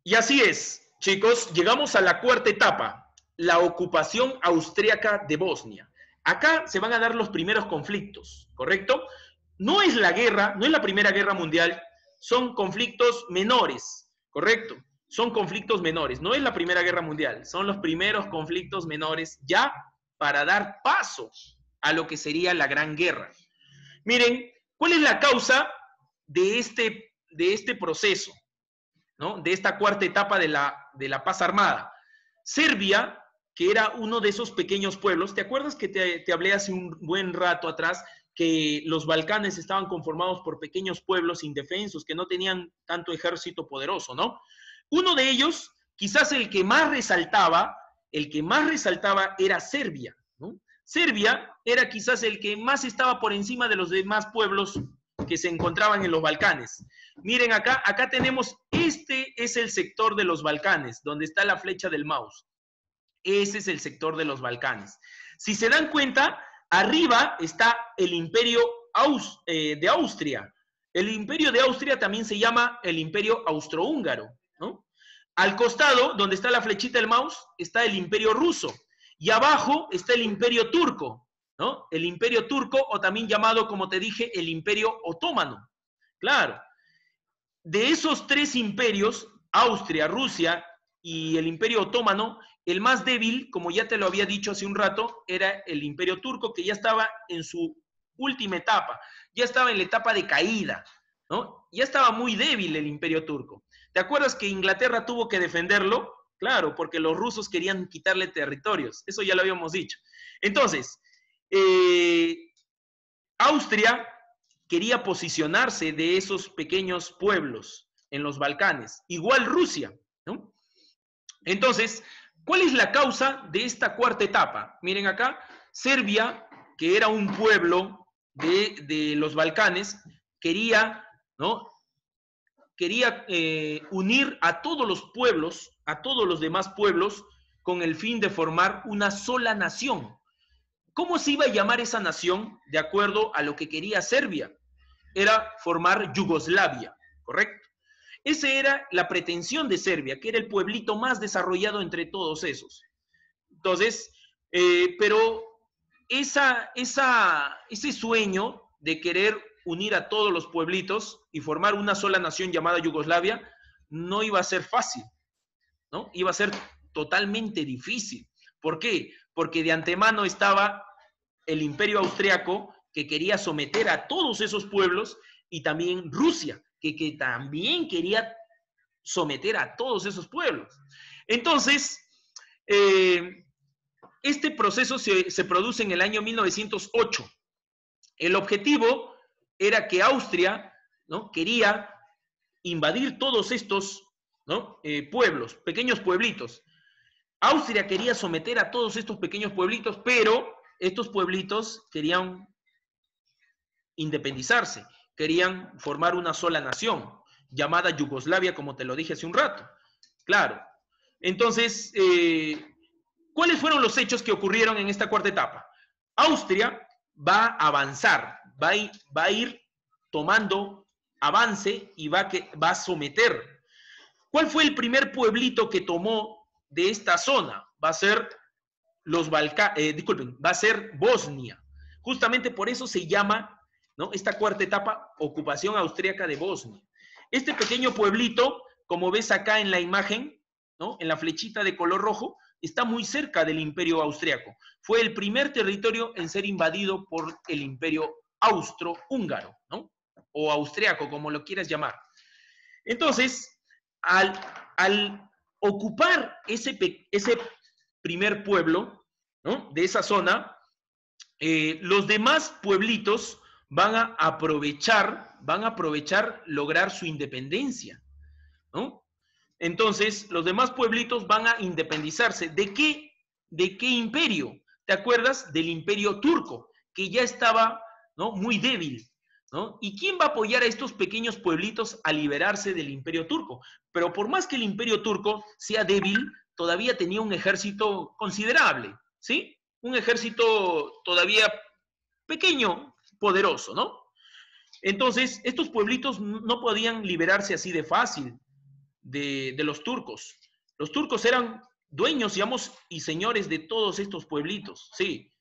Y así es, chicos, llegamos a la cuarta etapa, la ocupación austríaca de Bosnia. Acá se van a dar los primeros conflictos, ¿correcto? No es la guerra, no es la Primera Guerra Mundial, son conflictos menores, ¿correcto? Son conflictos menores, no es la Primera Guerra Mundial, son los primeros conflictos menores ya para dar paso a lo que sería la Gran Guerra. Miren, ¿cuál es la causa de este proceso? ¿No? De esta cuarta etapa de la paz armada. Serbia, que era uno de esos pequeños pueblos, ¿te acuerdas que te hablé hace un buen rato atrás que los Balcanes estaban conformados por pequeños pueblos indefensos que no tenían tanto ejército poderoso, ¿no? Uno de ellos, quizás el que más resaltaba era Serbia, ¿no? Serbia era quizás el que más estaba por encima de los demás pueblos que se encontraban en los Balcanes. Miren acá, acá tenemos, este es el sector de los Balcanes, donde está la flecha del mouse. Ese es el sector de los Balcanes. Si se dan cuenta, arriba está el imperio de Austria. El imperio de Austria también se llama el imperio austrohúngaro, ¿no? Al costado, donde está la flechita del mouse, está el imperio ruso. Y abajo está el imperio turco, ¿no? El imperio turco, o también llamado, como te dije, el imperio otomano. Claro. De esos tres imperios, Austria, Rusia y el imperio otomano, el más débil, como ya te lo había dicho hace un rato, era el imperio turco, que ya estaba en su última etapa, ya estaba en la etapa de caída, ¿no? Ya estaba muy débil el imperio turco. ¿Te acuerdas que Inglaterra tuvo que defenderlo? Claro, porque los rusos querían quitarle territorios, eso ya lo habíamos dicho. Entonces, Austria quería posicionarse de esos pequeños pueblos en los Balcanes, igual Rusia, ¿no? Entonces, ¿cuál es la causa de esta cuarta etapa? Miren acá, Serbia, que era un pueblo de los Balcanes, quería, ¿no? Quería unir a todos los pueblos, a todos los demás pueblos, con el fin de formar una sola nación. ¿Cómo se iba a llamar esa nación? De acuerdo a lo que quería Serbia. Era formar Yugoslavia, ¿correcto? Esa era la pretensión de Serbia, que era el pueblito más desarrollado entre todos esos. Entonces, pero ese sueño de querer unir a todos los pueblitos y formar una sola nación llamada Yugoslavia no iba a ser fácil, ¿no? Iba a ser totalmente difícil. ¿Por qué? Porque de antemano estaba el imperio austriaco, que quería someter a todos esos pueblos, y también Rusia, que también quería someter a todos esos pueblos. Entonces, este proceso se produce en el año 1908. El objetivo era que Austria, ¿no?, quería invadir todos estos, ¿no?, pueblos, pequeños pueblitos. Austria quería someter a todos estos pequeños pueblitos, pero estos pueblitos querían independizarse, querían formar una sola nación, llamada Yugoslavia, como te lo dije hace un rato. Claro. Entonces, ¿cuáles fueron los hechos que ocurrieron en esta cuarta etapa? Austria va a avanzar, va a ir tomando avance y va a someter. ¿Cuál fue el primer pueblito que tomó de esta zona? Va a ser va a ser Bosnia. Justamente por eso se llama, ¿no?, esta cuarta etapa, ocupación austríaca de Bosnia. Este pequeño pueblito, como ves acá en la imagen, ¿no?, en la flechita de color rojo, está muy cerca del imperio austriaco. Fue el primer territorio en ser invadido por el imperio austrohúngaro, ¿no?, o austriaco, como lo quieras llamar. Entonces, al ocupar ese primer pueblo, ¿no?, de esa zona, los demás pueblitos van a aprovechar lograr su independencia, ¿no? Entonces, los demás pueblitos van a independizarse. ¿De qué imperio? ¿Te acuerdas? Del imperio turco, que ya estaba, ¿no?, muy débil, ¿no? ¿Y quién va a apoyar a estos pequeños pueblitos a liberarse del imperio turco? Pero por más que el imperio turco sea débil, todavía tenía un ejército considerable, ¿sí? Un ejército todavía pequeño, poderoso, ¿no? Entonces, estos pueblitos no podían liberarse así de fácil de los turcos. Los turcos eran dueños, digamos, y señores de todos estos pueblitos, sí.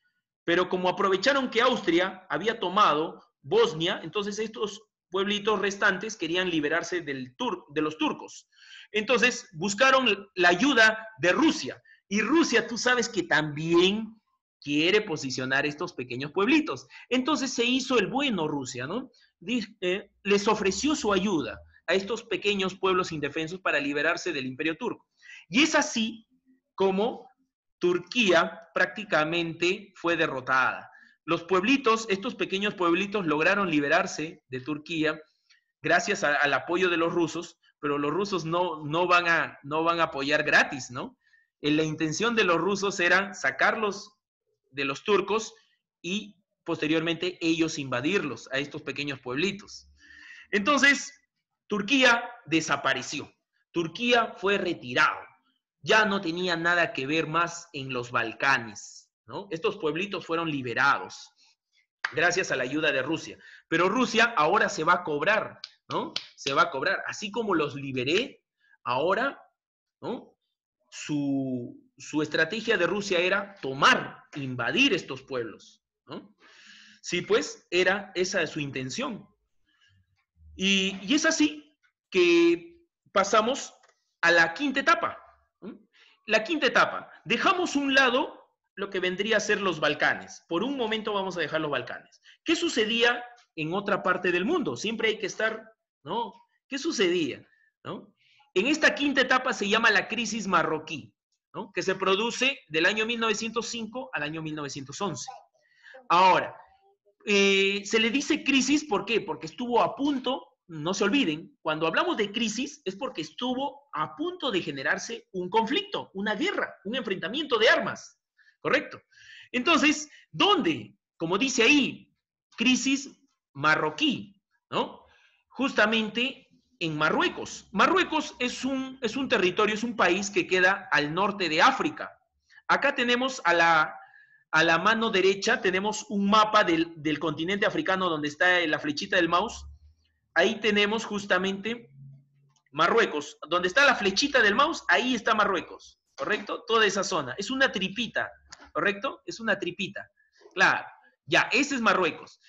Pero como aprovecharon que Austria había tomado Bosnia, entonces estos pueblitos restantes querían liberarse de los turcos. Entonces buscaron la ayuda de Rusia. Y Rusia, tú sabes que también quiere posicionar estos pequeños pueblitos. Entonces se hizo el bueno Rusia, ¿no? Les ofreció su ayuda a estos pequeños pueblos indefensos para liberarse del Imperio Turco. Y es así como Turquía prácticamente fue derrotada. Los pueblitos, estos pequeños pueblitos lograron liberarse de Turquía gracias al apoyo de los rusos, pero los rusos no van a apoyar gratis, ¿no? La intención de los rusos era sacarlos de los turcos y posteriormente ellos invadirlos a estos pequeños pueblitos. Entonces, Turquía desapareció. Turquía fue retirado. Ya no tenía nada que ver más en los Balcanes, ¿no? Estos pueblitos fueron liberados gracias a la ayuda de Rusia. Pero Rusia ahora se va a cobrar, ¿no? Se va a cobrar. Así como los liberé, ahora, ¿no? Su estrategia de Rusia era tomar, invadir estos pueblos, ¿no? Sí, pues, era esa su intención. Y es así que pasamos a la quinta etapa. La quinta etapa. Dejamos un lado lo que vendría a ser los Balcanes. Por un momento vamos a dejar los Balcanes. ¿Qué sucedía en otra parte del mundo? Siempre hay que estar, ¿no? ¿Qué sucedía? ¿No? En esta quinta etapa se llama la crisis marroquí, ¿no? Que se produce del año 1905 al año 1911. Ahora, se le dice crisis, ¿por qué? Porque estuvo a punto, no se olviden, cuando hablamos de crisis es porque estuvo a punto de generarse un conflicto, una guerra, un enfrentamiento de armas, ¿correcto? Entonces, ¿dónde? Como dice ahí, crisis marroquí, ¿no? Justamente en Marruecos. Marruecos es un territorio, es un país que queda al norte de África. Acá tenemos a la mano derecha, tenemos un mapa del continente africano donde está la flechita del mouse. Ahí tenemos justamente Marruecos. Donde está la flechita del mouse, ahí está Marruecos, ¿correcto? Toda esa zona. Es una tripita, ¿correcto? Es una tripita. Claro, ya, ese es Marruecos.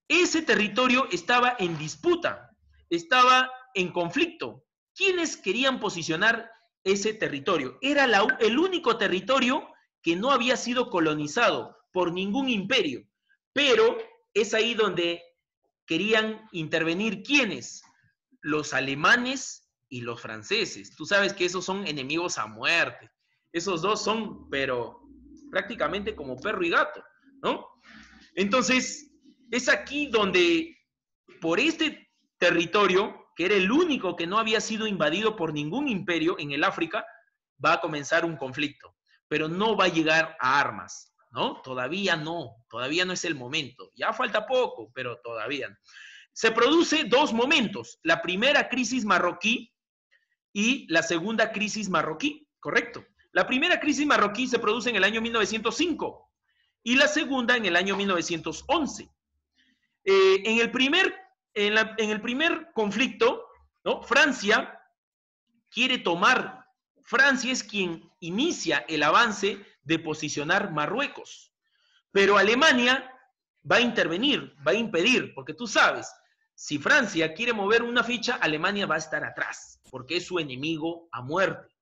Ese territorio estaba en disputa, estaba en conflicto. ¿Quiénes querían posicionar ese territorio? Era el único territorio que no había sido colonizado por ningún imperio. Pero es ahí donde querían intervenir ¿quiénes? Los alemanes y los franceses. Tú sabes que esos son enemigos a muerte. Esos dos son, pero prácticamente como perro y gato, ¿no? Entonces, es aquí donde, por este territorio, que era el único que no había sido invadido por ningún imperio en el África, va a comenzar un conflicto, pero no va a llegar a armas, ¿no? Todavía no es el momento. Ya falta poco, pero todavía no. Se produce dos momentos, la primera crisis marroquí y la segunda crisis marroquí, ¿correcto? La primera crisis marroquí se produce en el año 1905 y la segunda en el año 1911. En el primer conflicto, ¿no? Francia quiere tomar, Francia es quien inicia el avance de posicionar Marruecos, pero Alemania va a intervenir, va a impedir, porque tú sabes, si Francia quiere mover una ficha, Alemania va a estar atrás, porque es su enemigo a muerte.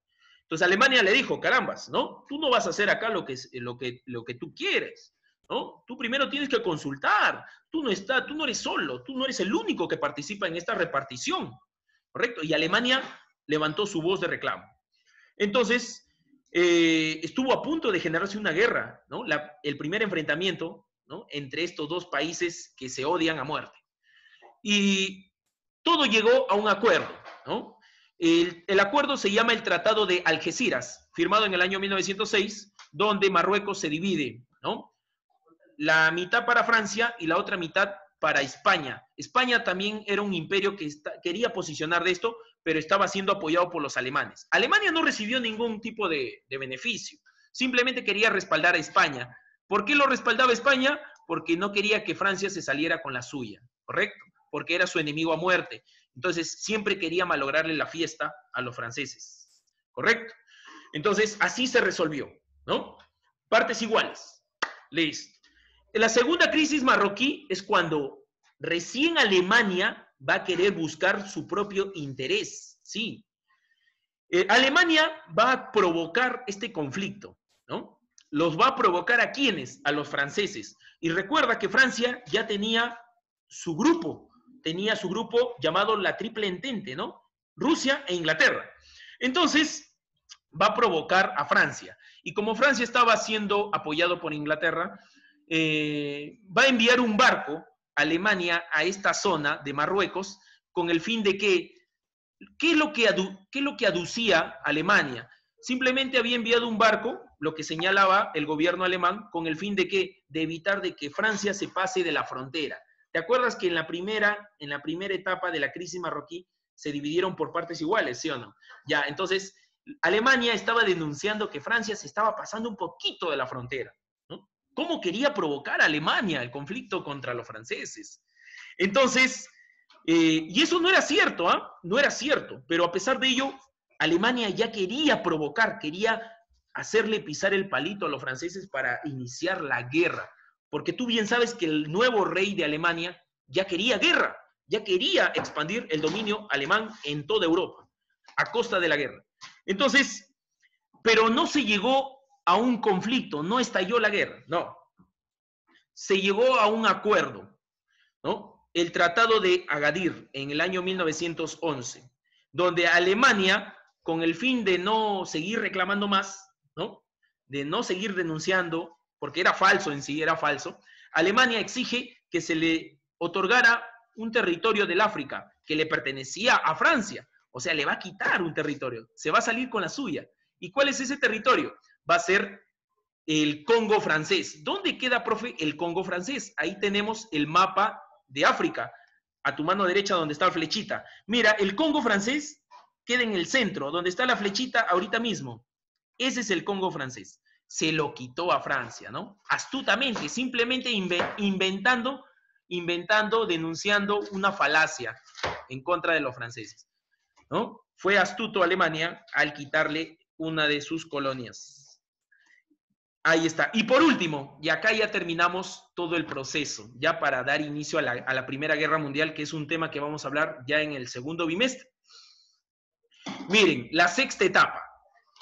Entonces Alemania le dijo, carambas, ¿no? Tú no vas a hacer acá lo que tú quieres, ¿no? Tú primero tienes que consultar, tú no eres solo, tú no eres el único que participa en esta repartición, ¿correcto? Y Alemania levantó su voz de reclamo. Entonces, estuvo a punto de generarse una guerra, ¿no? El primer enfrentamiento, ¿no? Entre estos dos países que se odian a muerte. Y todo llegó a un acuerdo, ¿no? El acuerdo se llama el Tratado de Algeciras, firmado en el año 1906, donde Marruecos se divide, ¿no? La mitad para Francia y la otra mitad para España. España también era un imperio que quería posicionar de esto, pero estaba siendo apoyado por los alemanes. Alemania no recibió ningún tipo de beneficio, simplemente quería respaldar a España. ¿Por qué lo respaldaba España? Porque no quería que Francia se saliera con la suya, ¿correcto? Porque era su enemigo a muerte. Entonces, siempre quería malograrle la fiesta a los franceses. ¿Correcto? Entonces, así se resolvió, ¿no? Partes iguales. Listo. La segunda crisis marroquí es cuando recién Alemania va a querer buscar su propio interés, ¿sí? Alemania va a provocar este conflicto, ¿no? Los va a provocar ¿a quiénes? A los franceses. Y recuerda que Francia ya tenía su grupo llamado la Triple Entente, ¿no? Rusia e Inglaterra. Entonces, va a provocar a Francia. Y como Francia estaba siendo apoyado por Inglaterra, va a enviar un barco a Alemania a esta zona de Marruecos con el fin de que, ¿qué es lo que aducía Alemania? Simplemente había enviado un barco, lo que señalaba el gobierno alemán, con el fin de que, de evitar de que Francia se pase de la frontera. ¿Te acuerdas que en la primera etapa de la crisis marroquí se dividieron por partes iguales, sí o no? Ya, entonces, Alemania estaba denunciando que Francia se estaba pasando un poquito de la frontera, ¿no? ¿Cómo quería provocar a Alemania el conflicto contra los franceses? Entonces, y eso no era cierto, ¿ah? No era cierto, pero a pesar de ello, Alemania ya quería provocar, quería hacerle pisar el palito a los franceses para iniciar la guerra, porque tú bien sabes que el nuevo rey de Alemania ya quería guerra, ya quería expandir el dominio alemán en toda Europa, a costa de la guerra. Entonces, pero no se llegó a un conflicto, no estalló la guerra, no. Se llegó a un acuerdo, ¿no? El Tratado de Agadir en el año 1911, donde Alemania, con el fin de no seguir reclamando más, ¿no? De no seguir denunciando, porque era falso en sí, era falso, Alemania exige que se le otorgara un territorio del África que le pertenecía a Francia. O sea, le va a quitar un territorio, se va a salir con la suya. ¿Y cuál es ese territorio? Va a ser el Congo francés. ¿Dónde queda, profe, el Congo francés? Ahí tenemos el mapa de África, a tu mano derecha donde está la flechita. Mira, el Congo francés queda en el centro, donde está la flechita ahorita mismo. Ese es el Congo francés. Se lo quitó a Francia, ¿no? Astutamente, simplemente inventando, denunciando una falacia en contra de los franceses, ¿no? Fue astuto Alemania al quitarle una de sus colonias. Ahí está. Y por último, y acá ya terminamos todo el proceso, ya para dar inicio a la Primera Guerra Mundial, que es un tema que vamos a hablar ya en el segundo bimestre. Miren, la sexta etapa.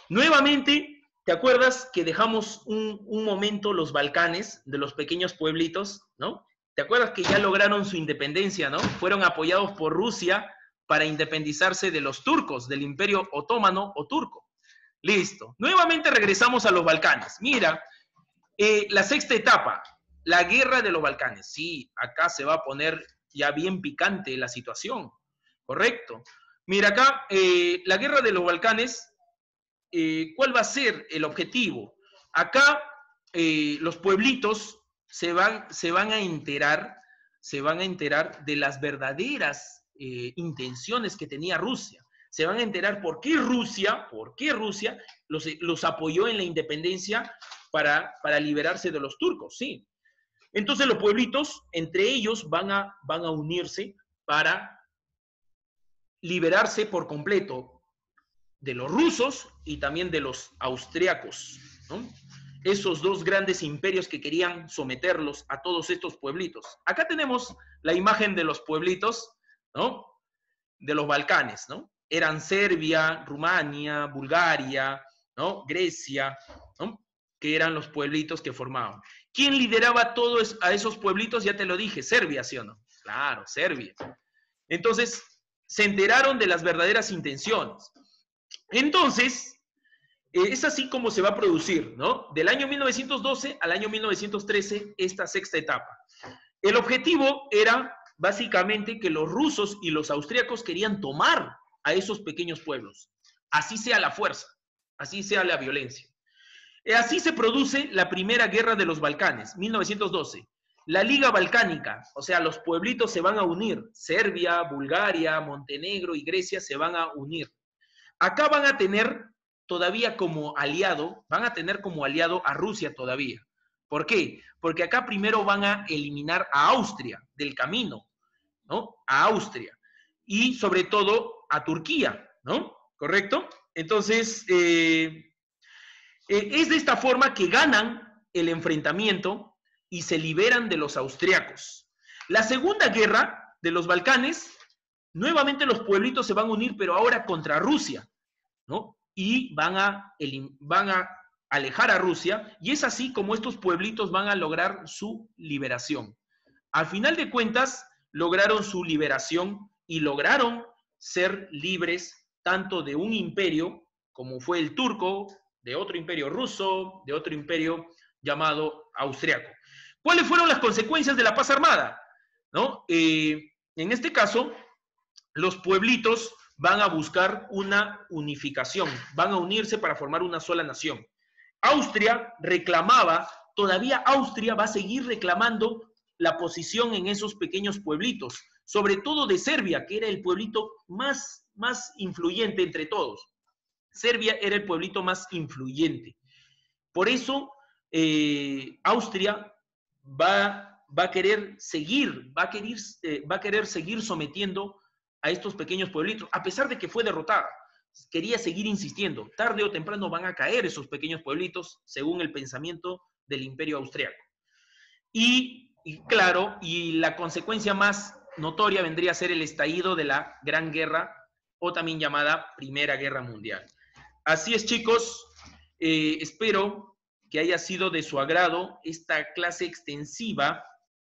Nuevamente, ¿te acuerdas que dejamos un momento los Balcanes de los pequeños pueblitos, ¿no? ¿Te acuerdas que ya lograron su independencia, ¿no? Fueron apoyados por Rusia para independizarse de los turcos, del Imperio Otomano o turco. Listo. Nuevamente regresamos a los Balcanes. Mira, la sexta etapa, la guerra de los Balcanes. Sí, acá se va a poner ya bien picante la situación. Correcto. Mira acá, la guerra de los Balcanes, ¿cuál va a ser el objetivo? Acá los pueblitos se van a enterar de las verdaderas intenciones que tenía Rusia. Se van a enterar por qué Rusia los apoyó en la independencia para liberarse de los turcos, sí. Entonces los pueblitos, entre ellos, van a unirse para liberarse por completo de los rusos y también de los austriacos, ¿no? Esos dos grandes imperios que querían someterlos a todos estos pueblitos. Acá tenemos la imagen de los pueblitos, ¿no? De los Balcanes, ¿no? Eran Serbia, Rumania, Bulgaria, ¿no? Grecia, ¿no? Que eran los pueblitos que formaban. ¿Quién lideraba todos a esos pueblitos? Ya te lo dije, Serbia, ¿sí o no? Claro, Serbia. Entonces, se enteraron de las verdaderas intenciones. Entonces, es así como se va a producir, ¿no? Del año 1912 al año 1913, esta sexta etapa. El objetivo era básicamente que los rusos y los austríacos querían tomar a esos pequeños pueblos, así sea la fuerza, así sea la violencia. Así se produce la primera guerra de los Balcanes, 1912. La Liga Balcánica, o sea, los pueblitos se van a unir, Serbia, Bulgaria, Montenegro y Grecia se van a unir. Acá van a tener todavía como aliado, a Rusia todavía. ¿Por qué? Porque acá primero van a eliminar a Austria del camino, ¿no? A Austria. y sobre todo a Turquía, ¿no? ¿Correcto? Entonces, es de esta forma que ganan el enfrentamiento y se liberan de los austriacos. La Segunda Guerra de los Balcanes, nuevamente los pueblitos se van a unir, pero ahora contra Rusia, ¿no? Y van a alejar a Rusia, y es así como estos pueblitos van a lograr su liberación. Al final de cuentas, lograron su liberación y lograron ser libres tanto de un imperio como fue el turco, de otro imperio ruso, de otro imperio llamado austriaco. ¿Cuáles fueron las consecuencias de la paz armada? ¿No? En este caso, los pueblitos van a buscar una unificación, van a unirse para formar una sola nación. Austria reclamaba, todavía Austria va a seguir reclamando la posición en esos pequeños pueblitos, sobre todo de Serbia, que era el pueblito más influyente entre todos. Serbia era el pueblito más influyente. Por eso, Austria va a querer seguir sometiendo a estos pequeños pueblitos, a pesar de que fue derrotada. Quería seguir insistiendo. Tarde o temprano van a caer esos pequeños pueblitos, según el pensamiento del Imperio Austriaco. Y claro, y la consecuencia más notoria vendría a ser el estallido de la Gran Guerra, o también llamada Primera Guerra Mundial. Así es, chicos. Espero que haya sido de su agrado esta clase extensiva